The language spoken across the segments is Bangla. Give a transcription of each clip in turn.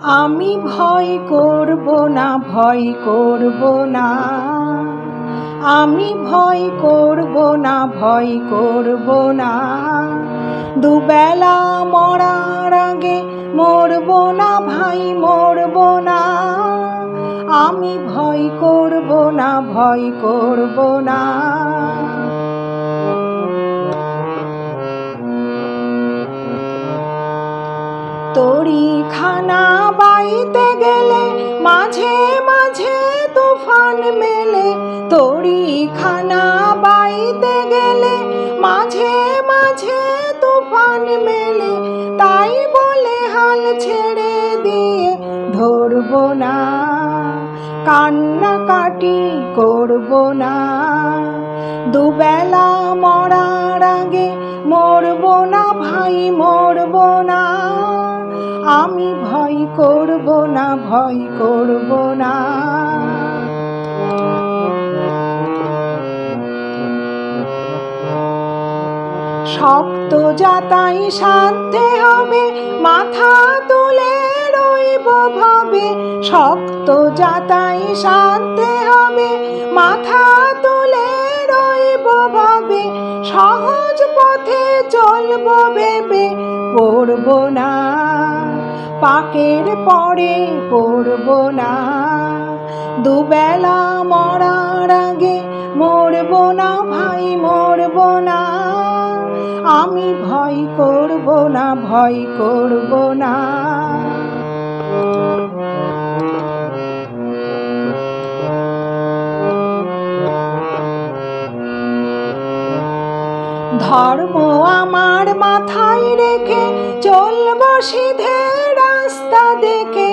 আমি ভয় করব না, ভয় করব না, আমি ভয় করব না, ভয় করব না। দুবেলা মরার আগে মরব না ভাই, মরব না। আমি ভয় করব না, ভয় করব না। তরিখানা বাইতে গেলে মাঝে মাঝে তুফান মেলে, তরিখানা বাইতে গেলে মাঝে মাঝে তুফান মেলে। তাই বলে হাল ছেড়ে দিয়ে ধরব না, কান্নাকাটি করব না। দুবেলা মরার আগে মরব না ভাই, মরব না। আমি ভয় করব না, ভয় করব না। শক্ত যাতাই সাধতে হবে, মাথা তুলে রইব ভাবে। শক্ত যাতাই সাধতে হবে, মাথা তুলে রইব ভাবে। সহজ পথে চলব ভেবে পড়ব না, পাকের পরে পড়ব না। দুবেলা মরার আগে মরব না ভাই, মরব না। আমি ভয় করব না, ভয় করব না। ধর্ম আমার মাথায় রেখে চলব সিধে রাস্তা দেখে।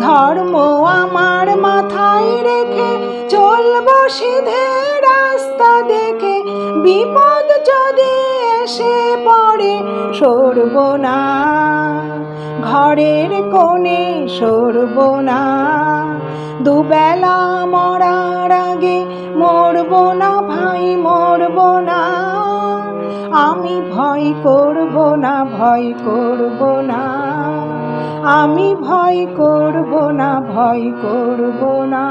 ধর্ম আমার মাথায় রেখে চলব সিধে রাস্তা দেখে। বিপদ যদি এসে পড়ে সরব না, ঘরের কোণে সরব না। দুবেলা মরার আগে মরব না ভাই, মরব না। আমি ভয় করব না, ভয় করব না। আমি ভয় করব না, ভয় করব না।